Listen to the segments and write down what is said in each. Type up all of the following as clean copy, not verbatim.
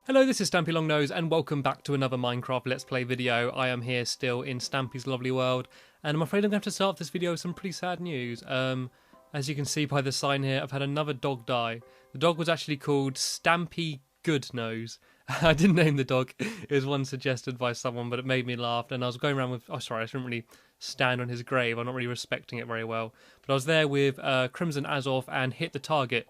Hello, this is Stampy Longnose and welcome back to another Minecraft Let's Play video. I am here still in Stampy's lovely world and I'm afraid I'm going to have to start this video with some pretty sad news. As you can see by the sign here, I've had another dog die. The dog was actually called Stampy Goodnose. I didn't name the dog, it was one suggested by someone, but it made me laugh and I was going around with, oh sorry, I shouldn't really stand on his grave, I'm not really respecting it very well. But I was there with Crimson Azov and Hit the Target,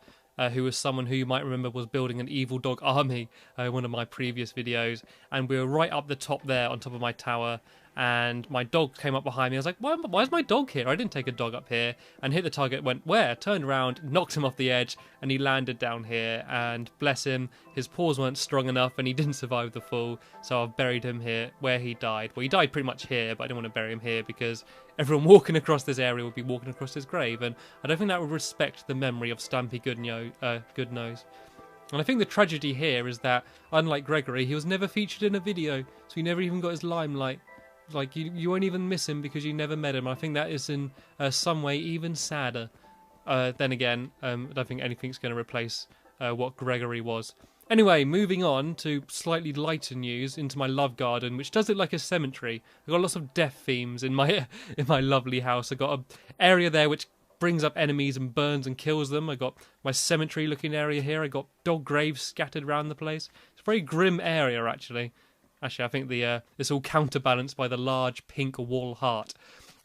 who was someone who you might remember was building an evil dog army in one of my previous videos, and we were right up the top there on top of my tower, and my dog came up behind me. I was like, why is my dog here? I didn't take a dog up here. And Hit the Target went, where? Turned around, knocked him off the edge, and he landed down here, and bless him, his paws weren't strong enough and he didn't survive the fall, so I've buried him here where he died. Well, he died pretty much here, but I didn't want to bury him here because everyone walking across this area would be walking across his grave, and I don't think that would respect the memory of Stampy Goodnose. And I think the tragedy here is that, unlike Gregory, he was never featured in a video, so he never even got his limelight. Like, you won't even miss him because you never met him. I think that is in some way even sadder. Then again, I don't think anything's going to replace what Gregory was. Anyway, moving on to slightly lighter news into my love garden, which does look like a cemetery. I've got lots of death themes in my lovely house. I've got an area there which brings up enemies and burns and kills them. I got my cemetery looking area here. I got dog graves scattered around the place. It's a very grim area, actually. Actually, I think it's all counterbalanced by the large pink wall heart.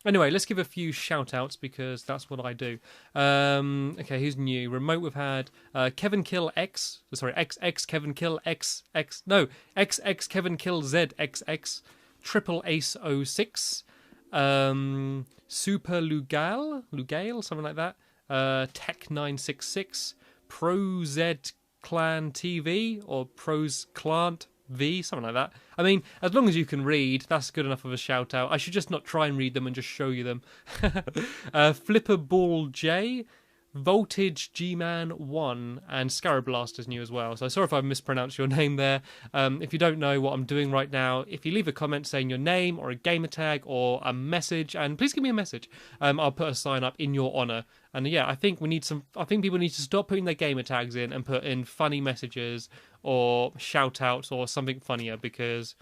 Anyway, let's give a few shout-outs because that's what I do. Okay, who's new? Remote, we've had Kevin Kill X. Sorry, XX Kevin Kill XX. No, XX Kevin Kill ZXX. Triple Ace 06. Super Lugal, something like that. Tech 966. Pro Z Clan TV or Pros Clant V, something like that. I mean, as long as you can read, that's good enough of a shout out. I should just not try and read them and just show you them. Flipper Ball J, Voltage G-Man 1, and Scarab Blaster's new as well. So sorry if I mispronounced your name there. If you don't know what I'm doing right now, if you leave a comment saying your name or a gamer tag or a message, and please give me a message, I'll put a sign up in your honour. And yeah, I think people need to stop putting their gamer tags in and put in funny messages or shout outs or something funnier, because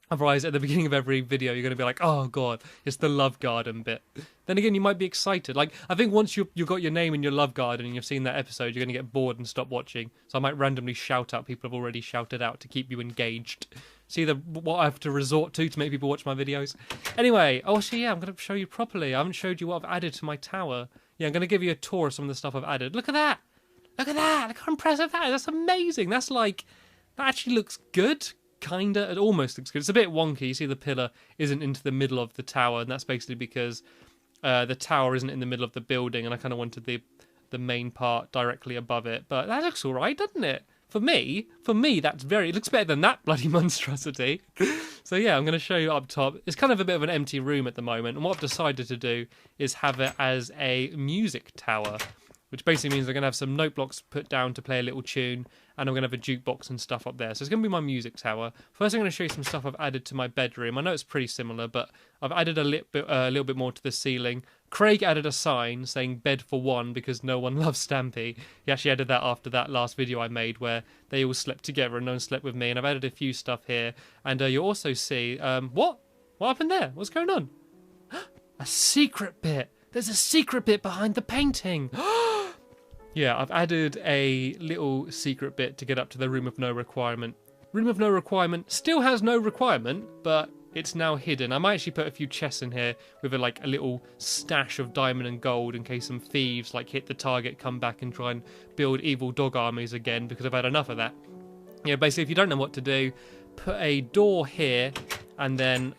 otherwise at the beginning of every video you're going to be like, oh god, it's the love garden bit. Then again, you might be excited. Like, I think once you've got your name in your love garden and you've seen that episode, you're going to get bored and stop watching. So I might randomly shout out people have already shouted out to keep you engaged. See what I have to resort to make people watch my videos. Anyway, oh actually yeah, I'm going to show you properly. I haven't showed you what I've added to my tower. Yeah, I'm going to give you a tour of some of the stuff I've added. Look at that! Look at that! Look how impressive that is! That's amazing! That's like, that actually looks good. Kinda, it almost looks good. It's a bit wonky. You see the pillar isn't into the middle of the tower, and that's basically because the tower isn't in the middle of the building, and I kind of wanted the main part directly above it. But that looks alright, doesn't it? For me, it looks better than that bloody monstrosity. So yeah, I'm going to show you up top. It's kind of a bit of an empty room at the moment, and what I've decided to do is have it as a music tower, which basically means I'm going to have some note blocks put down to play a little tune, and I'm going to have a jukebox and stuff up there. So it's going to be my music tower. First, I'm going to show you some stuff I've added to my bedroom. I know it's pretty similar, but I've added a little bit more to the ceiling. Craig added a sign saying bed for one because no one loves Stampy. He actually added that after that last video I made where they all slept together and no one slept with me. And I've added a few stuff here. And you'll also see... What? What happened there? What's going on? A secret bit! There's a secret bit behind the painting! Yeah, I've added a little secret bit to get up to the Room of No Requirement. Room of No Requirement still has no requirement, but it's now hidden. I might actually put a few chests in here with a little stash of diamond and gold in case some thieves Hit the Target come back and try and build evil dog armies again, because I've had enough of that. Yeah, basically if you don't know what to do, put a door here and then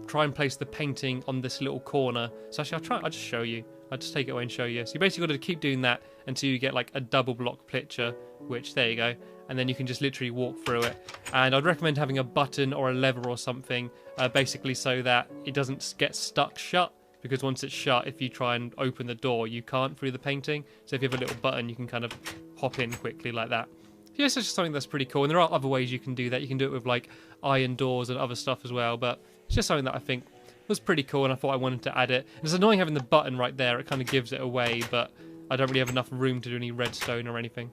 try and place the painting on this little corner. So actually I'll just show you. I'll just take it away and show you. So you basically got to keep doing that until you get a double block picture, which, there you go. And then you can just literally walk through it. And I'd recommend having a button or a lever or something, basically so that it doesn't get stuck shut. Because once it's shut, if you try and open the door, you can't through the painting. So if you have a little button, you can kind of hop in quickly like that. Yeah, so it's just something that's pretty cool. And there are other ways you can do that. You can do it with iron doors and other stuff as well. But it's just something that I think was pretty cool, and I thought I wanted to add it. It's annoying having the button right there. It kind of gives it away, but I don't really have enough room to do any redstone or anything.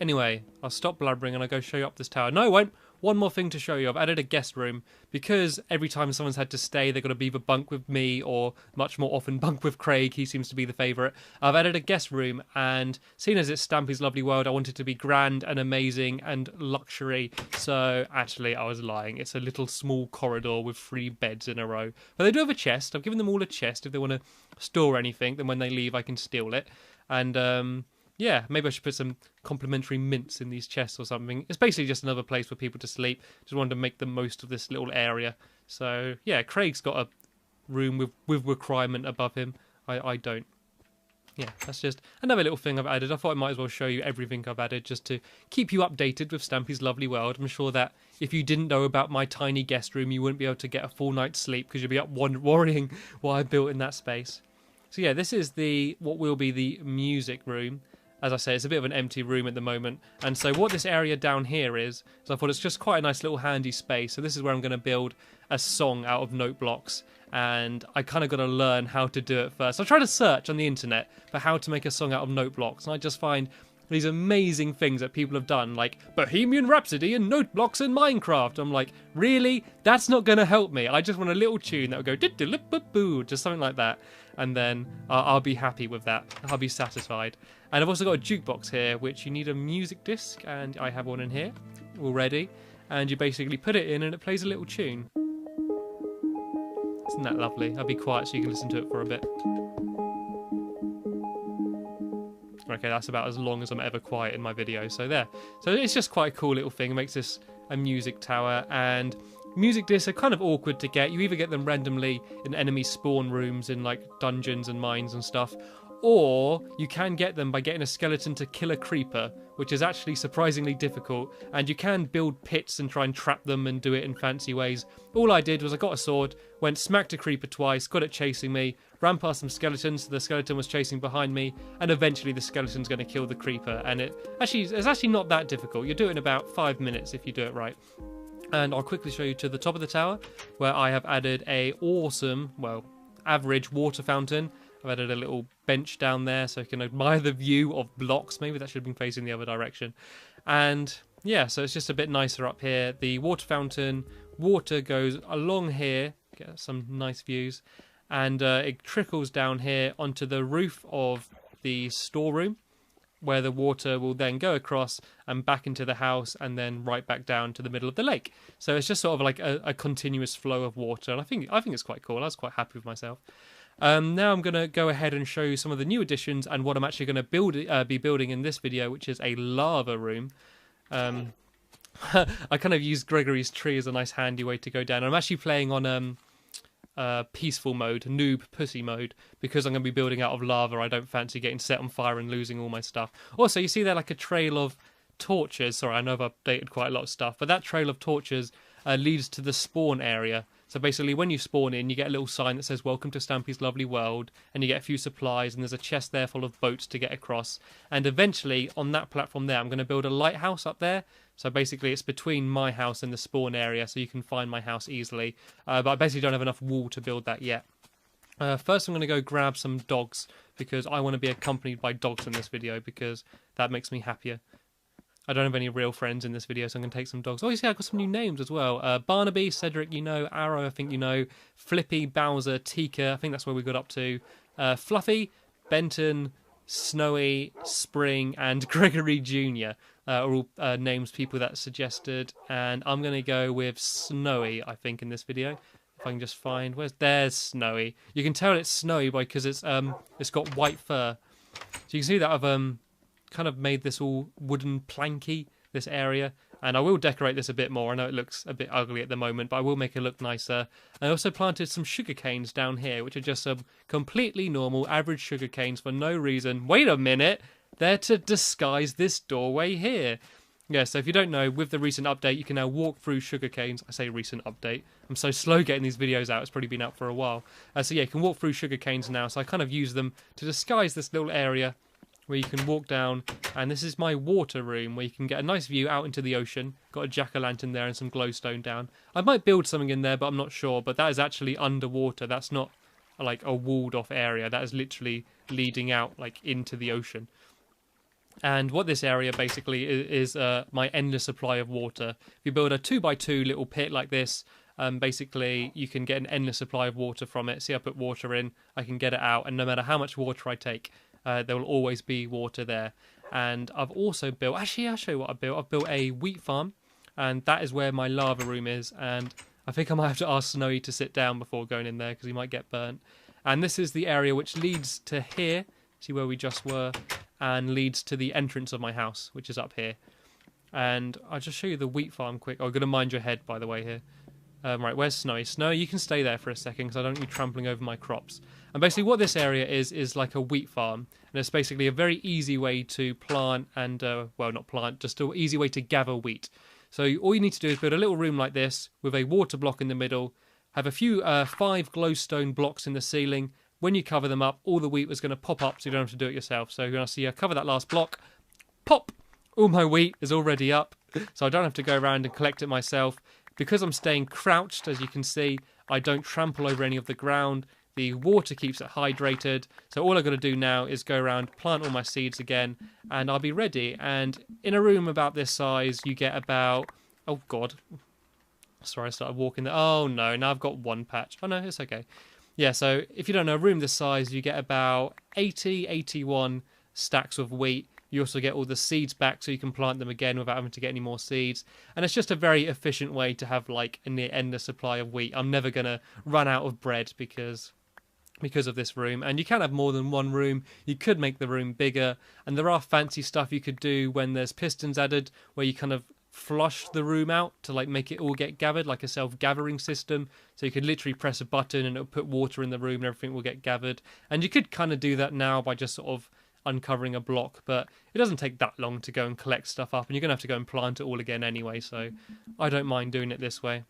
Anyway, I'll stop blabbering and I'll go show you up this tower. No, I won't. One more thing to show you. I've added a guest room because every time someone's had to stay, they've got to either bunk with me or much more often bunk with Craig. He seems to be the favourite. I've added a guest room, and seeing as it's Stampy's Lovely World, I want it to be grand and amazing and luxury. So actually, I was lying. It's a little small corridor with 3 beds in a row. But they do have a chest. I've given them all a chest. If they want to store anything, then when they leave, I can steal it. And yeah, maybe I should put some complimentary mints in these chests or something. It's basically just another place for people to sleep. Just wanted to make the most of this little area. So, yeah, Craig's got a room with requirement above him. I don't. Yeah, that's just another little thing I've added. I thought I might as well show you everything I've added just to keep you updated with Stampy's Lovely World. I'm sure that if you didn't know about my tiny guest room, you wouldn't be able to get a full night's sleep because you'd be up worrying what I built in that space. So, yeah, this is what will be the music room. As I say, it's a bit of an empty room at the moment. And so what this area down here is I thought it's just quite a nice little handy space. So this is where I'm going to build a song out of note blocks. And I kind of got to learn how to do it first. I tried to search on the internet for how to make a song out of note blocks. And I just find these amazing things that people have done, like Bohemian Rhapsody and note blocks in Minecraft. I'm like, really? That's not going to help me. I just want a little tune that will go, just something like that. And then I'll be happy with that. I'll be satisfied. And I've also got a jukebox here, which you need a music disc, and I have one in here already. And you basically put it in, and it plays a little tune. Isn't that lovely? I'll be quiet so you can listen to it for a bit. Okay, that's about as long as I'm ever quiet in my video. So there. So it's just quite a cool little thing. It makes this a music tower, and music discs are kind of awkward to get. You either get them randomly in enemy spawn rooms in like dungeons and mines and stuff, or you can get them by getting a skeleton to kill a creeper, which is actually surprisingly difficult, and you can build pits and try and trap them and do it in fancy ways. All I did was I got a sword, went smacked a creeper twice, got it chasing me, ran past some skeletons, so the skeleton was chasing behind me, and eventually the skeleton's going to kill the creeper, and it's actually not that difficult. You do it in about 5 minutes if you do it right. And I'll quickly show you to the top of the tower, where I have added a awesome, well, average water fountain. I've added a little bench down there so you can admire the view of blocks. Maybe that should have been facing the other direction. And yeah, so it's just a bit nicer up here. The water fountain, water goes along here, get some nice views, and it trickles down here onto the roof of the storeroom, where the water will then go across and back into the house and then right back down to the middle of the lake. So it's just sort of like a continuous flow of water, and I think it's quite cool. I was quite happy with myself. Now I'm going to go ahead and show you some of the new additions and what I'm actually going to be building in this video, which is a lava room. I kind of used Gregory's tree as a nice handy way to go down. I'm actually playing on peaceful mode, noob pussy mode, because I'm going to be building out of lava. I don't fancy getting set on fire and losing all my stuff. Also, you see there like a trail of torches. Sorry, I know I've updated quite a lot of stuff, but that trail of torches leads to the spawn area. So basically, when you spawn in, you get a little sign that says, "Welcome to Stampy's Lovely World," and you get a few supplies, and there's a chest there full of boats to get across. And eventually, on that platform there, I'm going to build a lighthouse up there. So basically, it's between my house and the spawn area, so you can find my house easily. But I basically don't have enough wool to build that yet. First, I'm going to go grab some dogs, because I want to be accompanied by dogs in this video, because that makes me happier. I don't have any real friends in this video, so I'm going to take some dogs. Oh, you see, I've got some new names as well. Barnaby, Cedric, you know. Arrow, I think you know. Flippy, Bowser, Tika, I think that's where we got up to. Fluffy, Benton, Snowy, Spring, and Gregory Jr. Are all names people that suggested. And I'm going to go with Snowy, I think, in this video. If I can just find... There's Snowy. You can tell it's snowy because it's got white fur. So you can see that I've... kind of made this all wooden planky, this area, and I will decorate this a bit more. I know it looks a bit ugly at the moment, but I will make it look nicer. I also planted some sugar canes down here, which are just some completely normal average sugar canes for no reason. Wait a minute, they're to disguise this doorway here. Yeah, so if you don't know, with the recent update, you can now walk through sugar canes. I say recent update. I'm so slow getting these videos out. It's probably been out for a while. So yeah, you can walk through sugar canes now. So I kind of use them to disguise this little area where you can walk down, and this is my water room where you can get a nice view out into the ocean. Got a jack-o'-lantern there and some glowstone down. I might build something in there, but I'm not sure. But that is actually underwater. That's not like a walled off area. That is literally leading out like into the ocean. And what this area basically is my endless supply of water. If you build a 2x2 little pit like this, basically you can get an endless supply of water from it. See, I put water in, I can get it out, and no matter how much water I take, there will always be water there. And I've also built, actually I'll show you what I've built. I've built a wheat farm, and that is where my lava room is. And I think I might have to ask Snowy to sit down before going in there because he might get burnt. And this is the area which leads to here, see where we just were, and leads to the entrance of my house, which is up here. And I'll just show you the wheat farm quick. Oh, I'm going to mind your head, by the way, here. Right, where's Snowy? Snowy, you can stay there for a second because I don't want you trampling over my crops. And basically what this area is like a wheat farm. And it's basically a very easy way to plant and, well, not plant, just an easy way to gather wheat. So all you need to do is build a little room like this with a water block in the middle, have a few 5 glowstone blocks in the ceiling. When you cover them up, all the wheat was going to pop up so you don't have to do it yourself. So you're going to see I cover that last block, pop, all my wheat is already up. So I don't have to go around and collect it myself. Because I'm staying crouched, as you can see, I don't trample over any of the ground. The water keeps it hydrated. So all I've got to do now is go around, plant all my seeds again, and I'll be ready. And in a room about this size, you get about... Oh, God. Sorry, I started walking there. Oh, no, now I've got one patch. Oh, no, it's okay. Yeah, so if you don't know, a room this size, you get about 81 stacks of wheat. You also get all the seeds back so you can plant them again without having to get any more seeds. And it's just a very efficient way to have like a near endless supply of wheat. I'm never going to run out of bread because of this room. And you can have more than one room. You could make the room bigger. And there are fancy stuff you could do when there's pistons added where you kind of flush the room out to like make it all get gathered, like a self-gathering system. So you could literally press a button and it'll put water in the room and everything will get gathered. And you could kind of do that now by just sort of uncovering a block, but it doesn't take that long to go and collect stuff up, and you're gonna have to go and plant it all again anyway, so I don't mind doing it this way.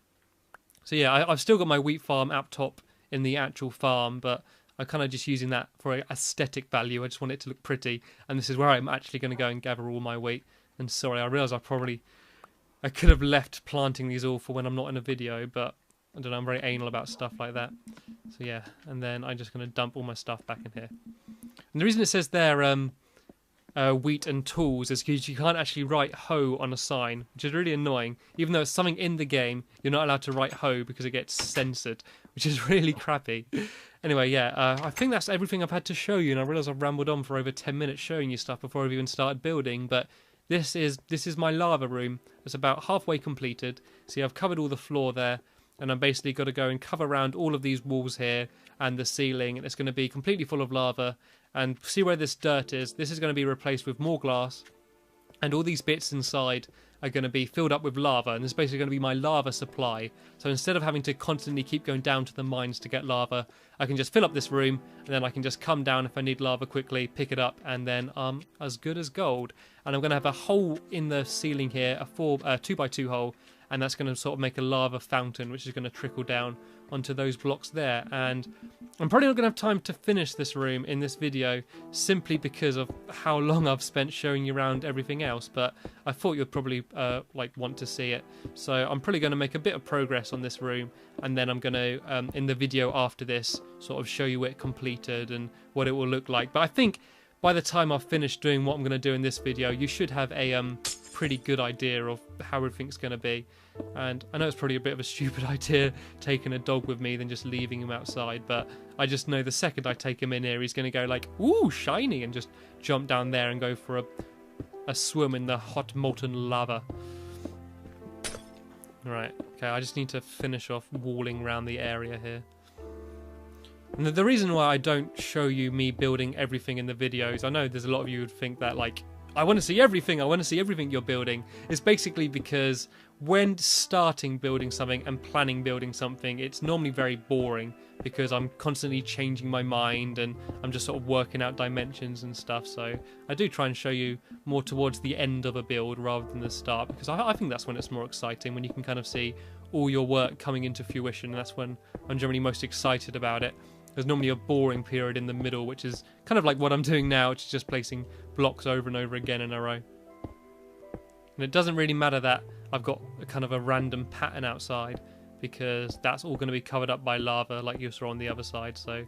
So yeah, I've still got my wheat farm up top in the actual farm, but I'm kind of just using that for aesthetic value. I just want it to look pretty, and this is where I'm actually going to go and gather all my wheat. And sorry, I realise I could have left planting these all for when I'm not in a video, but I don't know, I'm very anal about stuff like that. So yeah, and then I'm just going to dump all my stuff back in here. And the reason it says there wheat and tools is because you can't actually write hoe on a sign, which is really annoying. Even though it's something in the game, you're not allowed to write hoe because it gets censored, which is really crappy. Anyway, yeah, I think that's everything I've had to show you, and I realise I've rambled on for over 10 minutes showing you stuff before I've even started building, but this is my lava room. It's about halfway completed. See, I've covered all the floor there, and I'm basically got to go and cover around all of these walls here and the ceiling, and it's going to be completely full of lava. And see where this dirt is? This is going to be replaced with more glass, and all these bits inside are going to be filled up with lava, and this is basically going to be my lava supply. So instead of having to constantly keep going down to the mines to get lava, I can just fill up this room, and then I can just come down if I need lava quickly, pick it up, and then I'm as good as gold. And I'm going to have a hole in the ceiling here, a 2x2 hole, and that's going to sort of make a lava fountain, which is going to trickle down onto those blocks there. And I'm probably not going to have time to finish this room in this video simply because of how long I've spent showing you around everything else, but I thought you'd probably want to see it. So I'm probably going to make a bit of progress on this room, and then I'm going to in the video after this sort of show you it completed and what it will look like. But I think by the time I've finished doing what I'm going to do in this video, you should have a pretty good idea of how everything's going to be. And I know it's probably a bit of a stupid idea taking a dog with me than just leaving him outside, but I just know the second I take him in here, he's going to go like, ooh, shiny, and just jump down there and go for a swim in the hot molten lava. Right, okay, I just need to finish off walling around the area here. And the reason why I don't show you me building everything in the videos, I know there's a lot of you who would think that, like, I want to see everything you're building, is basically because when starting building something and planning building something, it's normally very boring because I'm constantly changing my mind and I'm just sort of working out dimensions and stuff. So I do try and show you more towards the end of a build rather than the start, because I think that's when it's more exciting, when you can kind of see all your work coming into fruition, and that's when I'm generally most excited about it. There's normally a boring period in the middle, which is kind of like what I'm doing now, which is just placing blocks over and over again in a row. And it doesn't really matter that I've got a kind of a random pattern outside, because that's all going to be covered up by lava like you saw on the other side. So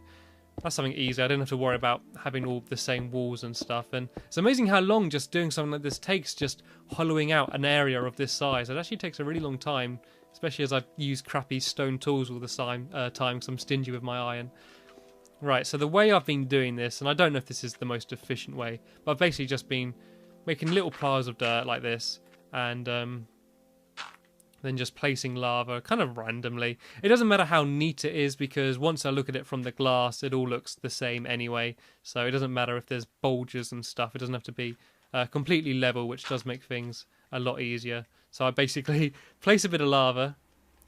That's something easy. I don't have to worry about having all the same walls and stuff. And it's amazing how long just doing something like this takes, just hollowing out an area of this size. It actually takes a really long time, especially as I use crappy stone tools all the time because I'm stingy with my iron. Right, so the way I've been doing this, and I don't know if this is the most efficient way, but I've basically just been making little piles of dirt like this, and then just placing lava kind of randomly. It doesn't matter how neat it is, because once I look at it from the glass, it all looks the same anyway. So it doesn't matter if there's bulges and stuff. It doesn't have to be completely level, which does make things a lot easier. So I basically place a bit of lava,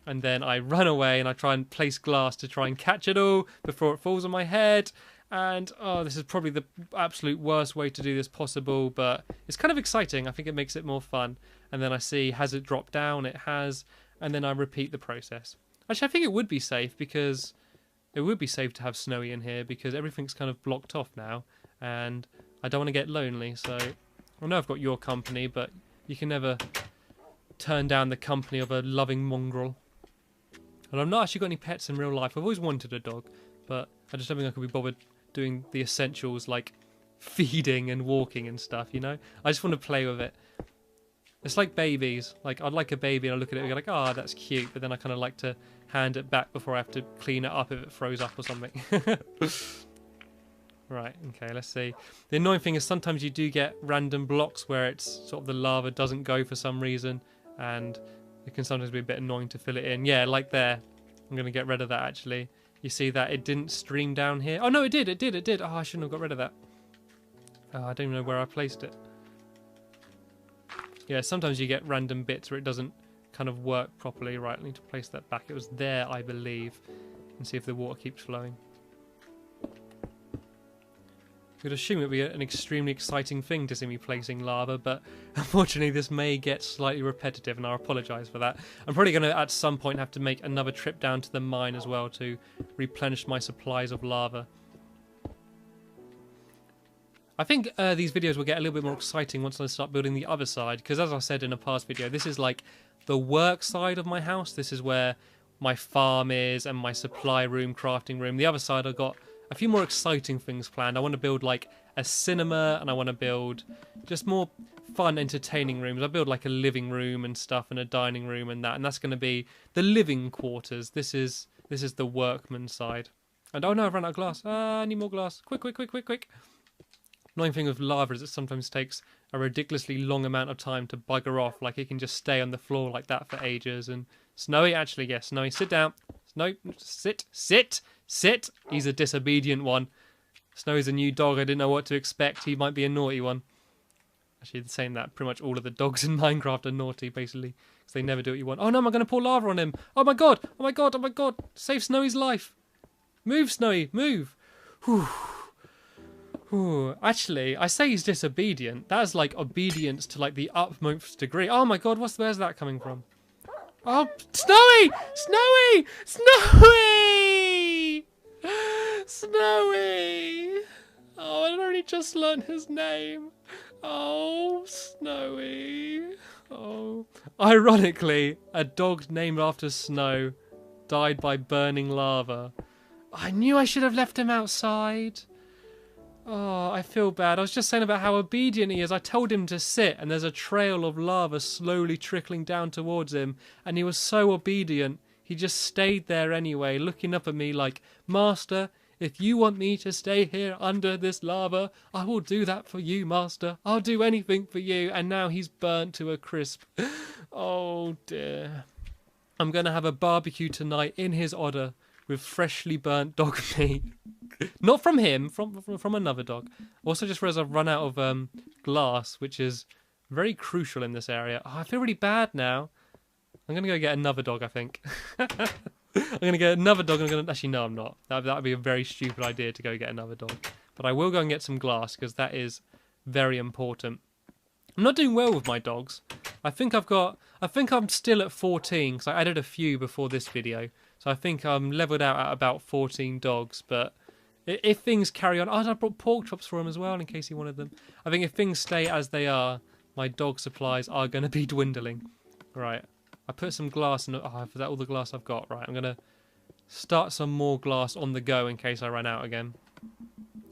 and then I run away and I try and place glass to try and catch it all before it falls on my head. And oh, this is probably the absolute worst way to do this possible, but it's kind of exciting. I think it makes it more fun. And then I see, has it dropped down? It has. And then I repeat the process. Actually, I think it would be safe, because it would be safe to have Snowy in here, because everything's kind of blocked off now. And I don't want to get lonely. So I know I've got your company, but you can never turn down the company of a loving mongrel. And I've not actually got any pets in real life. I've always wanted a dog, but I just don't think I could be bothered doing the essentials like feeding and walking and stuff, you know? I just want to play with it. It's like babies. Like, I'd like a baby and I look at it and go like, oh, that's cute, but then I kind of like to hand it back before I have to clean it up if it throws up or something. Right, okay, let's see. The annoying thing is sometimes you do get random blocks where it's sort of the lava doesn't go for some reason, and it can sometimes be a bit annoying to fill it in. Yeah, like there. I'm going to get rid of that, actually. You see that it didn't stream down here? Oh, no, it did. Oh, I shouldn't have got rid of that. Oh, I don't even know where I placed it. Yeah, sometimes you get random bits where it doesn't kind of work properly. Right, I need to place that back. It was there, I believe. And see if the water keeps flowing. You'd assume it would be an extremely exciting thing to see me placing lava, but unfortunately this may get slightly repetitive, and I apologise for that. I'm probably going to at some point have to make another trip down to the mine as well to replenish my supplies of lava. I think these videos will get a little bit more exciting once I start building the other side, because as I said in a past video, this is like the work side of my house. This is where my farm is and my supply room, crafting room. The other side I've got a few more exciting things planned. I want to build like a cinema, and I want to build just more fun, entertaining rooms. I build like a living room and stuff, and a dining room and that, and that's going to be the living quarters. This is the workman side. And oh no, I've run out of glass. I need more glass. Quick. Annoying thing with lava is it sometimes takes a ridiculously long amount of time to bugger off. Like it can just stay on the floor like that for ages. And Snowy, actually, yes, Snowy, sit down. Snowy, sit. He's a disobedient one. Snowy's a new dog. I didn't know what to expect. He might be a naughty one. Actually, saying that, pretty much all of the dogs in Minecraft are naughty, basically, because they never do what you want. Oh no, am I going to pour lava on him? Oh my god! Save Snowy's life. Move, Snowy, move. Whew. Actually, I say he's disobedient. That's like obedience to like the utmost degree. Oh my god, where's that coming from? Oh, Snowy! Snowy! Oh, I'd only just learned his name. Oh, Snowy. Oh. Ironically, a dog named after Snow died by burning lava. I knew I should have left him outside. Oh, I feel bad. I was just saying about how obedient he is. I told him to sit, and there's a trail of lava slowly trickling down towards him, and he was so obedient. He just stayed there anyway, looking up at me like, Master, if you want me to stay here under this lava, I will do that for you, Master. I'll do anything for you. And now he's burnt to a crisp. Oh, dear. I'm going to have a barbecue tonight in his honour with freshly burnt dog meat. Not from him, from another dog. Also, just realised I've run out of glass, which is very crucial in this area. Oh, I feel really bad now. I'm going to go get another dog, I think. I'm going to get another dog. Actually, no, I'm not. That would be a very stupid idea to go get another dog. But I will go and get some glass, because that is very important. I'm not doing well with my dogs. I think I'm still at 14, because I added a few before this video. So I think I'm leveled out at about 14 dogs, but if things carry on... Oh, I brought pork chops for him as well, in case he wanted them. I think if things stay as they are, my dog supplies are going to be dwindling. Right. I put some glass in... Oh, is that all the glass I've got? Right, I'm going to start some more glass on the go in case I run out again.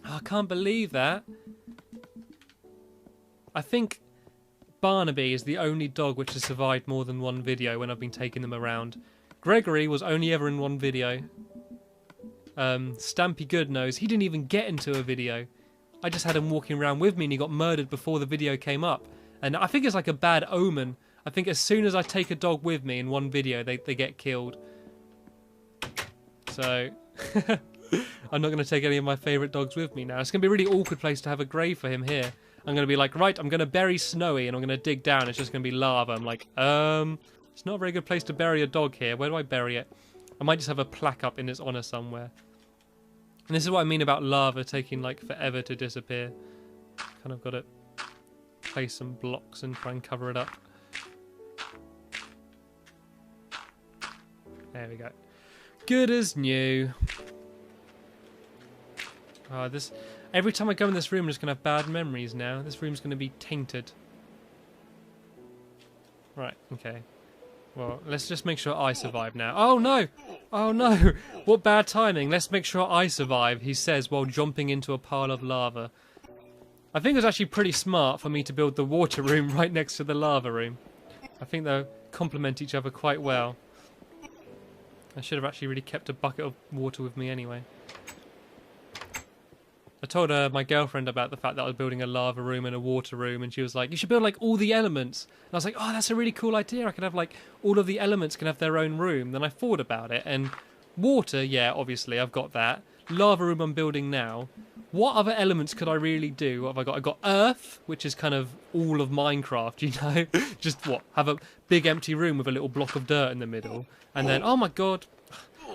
Oh, I can't believe that. I think Barnaby is the only dog which has survived more than one video when I've been taking them around. Gregory was only ever in one video. Stampy Goodnose, he didn't even get into a video. I just had him walking around with me and he got murdered before the video came up. And I think it's like a bad omen. I think as soon as I take a dog with me in one video, they get killed. So, I'm not going to take any of my favourite dogs with me now. It's going to be a really awkward place to have a grave for him here. I'm going to be like, right, I'm going to bury Snowy and I'm going to dig down. It's just going to be lava. I'm like, it's not a very good place to bury a dog here. Where do I bury it? I might just have a plaque up in its honour somewhere. And this is what I mean about lava taking like forever to disappear. Kind of got to place some blocks and try and cover it up. There we go. Good as new. Oh, every time I go in this room, I'm just going to have bad memories now. This room's going to be tainted. Right, okay. Well, let's just make sure I survive now. Oh, no! Oh, no! What bad timing. Let's make sure I survive, he says, while jumping into a pile of lava. I think it was actually pretty smart for me to build the water room right next to the lava room. I think they'll complement each other quite well. I should have actually really kept a bucket of water with me anyway. I told my girlfriend about the fact that I was building a lava room and a water room, and she was like, you should build like all the elements. And I was like, oh, that's a really cool idea. I could have like all of the elements can have their own room. Then I thought about it, and water, yeah, obviously I've got that. Lava room I'm building now. What other elements could I really do? What have I got? I got earth, which is kind of all of Minecraft, you know? Just what? Have a big empty room with a little block of dirt in the middle. And then, oh my god.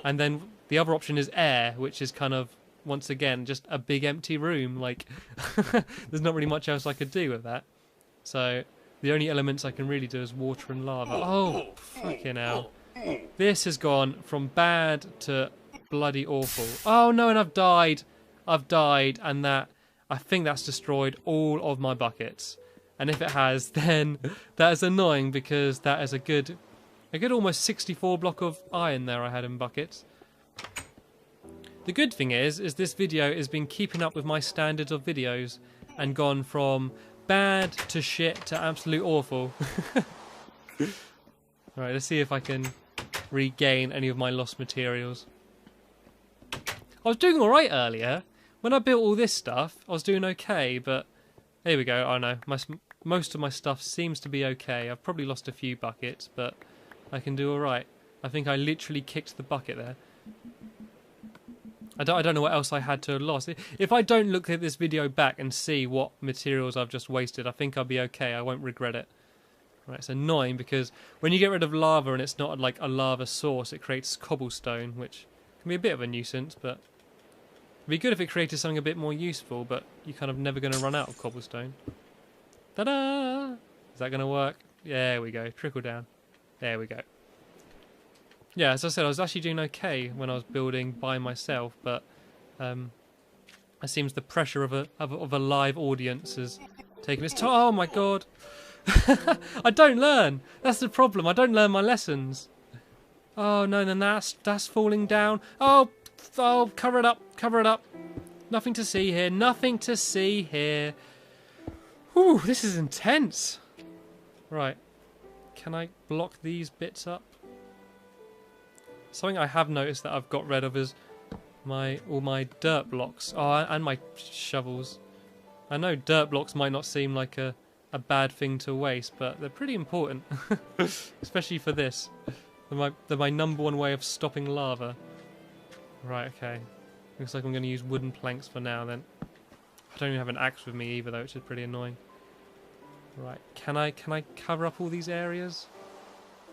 And then the other option is air, which is kind of, once again, just a big empty room. Like, there's not really much else I could do with that. So, the only elements I can really do is water and lava. Oh, fucking hell. This has gone from bad to bloody awful. Oh no, and I've died. I've died, and I think that's destroyed all of my buckets. And if it has, then that is annoying because that is a good almost 64 block of iron there I had in buckets. The good thing is this video has been keeping up with my standards of videos and gone from bad to shit to absolute awful. Alright, let's see if I can regain any of my lost materials. I was doing alright earlier. When I built all this stuff, I was doing okay, but there we go. Oh no, most of my stuff seems to be okay. I've probably lost a few buckets, but I can do alright. I think I literally kicked the bucket there. I don't know what else I had to have lost. If I don't look at this video back and see what materials I've just wasted, I think I'll be okay. I won't regret it. Right, it's annoying because when you get rid of lava and it's not like a lava source, it creates cobblestone, which can be a bit of a nuisance, but it'd be good if it created something a bit more useful, but you're kind of never going to run out of cobblestone. Ta-da! Is that going to work? There we go. Trickle down. There we go. Yeah, as I said, I was actually doing okay when I was building by myself, but it seems the pressure of a live audience has taken its toll. Oh my god! I don't learn. That's the problem. I don't learn my lessons. Oh no! Then that's falling down. Oh, cover it up! Cover it up! Nothing to see here. Nothing to see here. Whew, this is intense. Right, can I block these bits up? Something I have noticed that I've got rid of is all my dirt blocks. Oh, and my shovels. I know dirt blocks might not seem like a bad thing to waste, but they're pretty important. Especially for this. They're my number one way of stopping lava. Right, okay. Looks like I'm going to use wooden planks for now then. I don't even have an axe with me either though, which is pretty annoying. Right, can I cover up all these areas?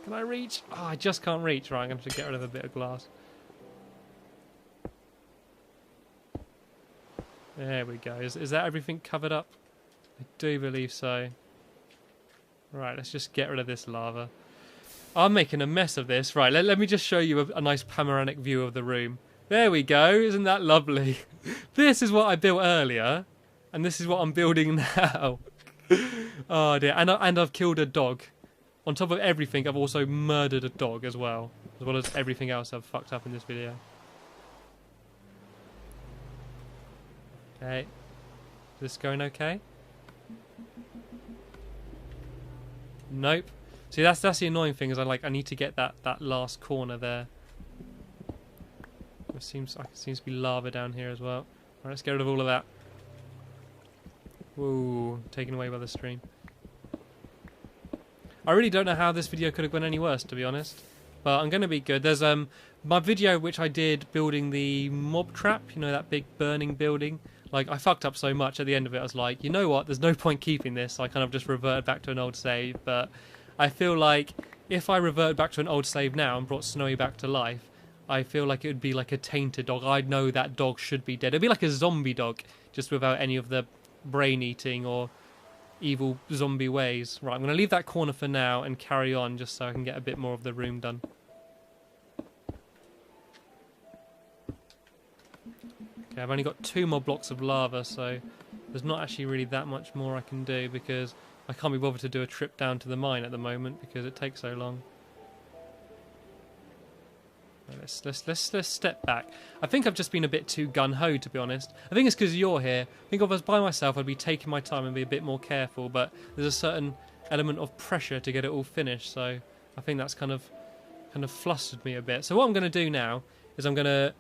Can I reach? Oh, I just can't reach. Right, I'm going to have to get rid of a bit of glass. There we go. Is that everything covered up? I do believe so. Right, let's just get rid of this lava. I'm making a mess of this. Right, let me just show you a nice panoramic view of the room. There we go. Isn't that lovely? This is what I built earlier, and this is what I'm building now. Oh dear, and I've killed a dog. on top of everything, I've also murdered a dog as well as everything else I've fucked up in this video. Okay. Is this going okay? Nope. See, that's the annoying thing, is I need to get that last corner there. There seems to be lava down here as well. Alright, let's get rid of all of that. Whoa, taken away by the stream. I really don't know how this video could have gone any worse, to be honest. But I'm going to be good. There's my video which I did building the mob trap, you know, that big burning building. Like, I fucked up so much at the end of it, I was like, you know what, there's no point keeping this. So I kind of just reverted back to an old save. But I feel like if I revert back to an old save now and brought Snowy back to life, I feel like it would be like a tainted dog. I'd know that dog should be dead. It'd be like a zombie dog, just without any of the brain eating or evil zombie ways. Right, I'm going to leave that corner for now and carry on just so I can get a bit more of the room done. Okay, I've only got 2 more blocks of lava, so there's not actually really that much more I can do because I can't be bothered to do a trip down to the mine at the moment because it takes so long. Let's step back. I think I've just been a bit too gun-ho, to be honest. I think it's because you're here. I think if I was by myself, I'd be taking my time and be a bit more careful, but there's a certain element of pressure to get it all finished, so I think that's kind of flustered me a bit. So what I'm going to do now is I'm going to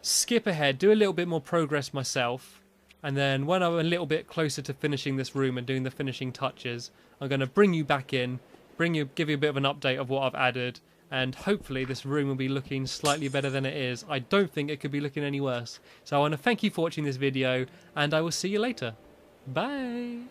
skip ahead, do a little bit more progress myself, and then when I'm a little bit closer to finishing this room and doing the finishing touches, I'm going to bring you back in, give you a bit of an update of what I've added, and hopefully this room will be looking slightly better than it is. I don't think it could be looking any worse. So I want to thank you for watching this video, and I will see you later. Bye!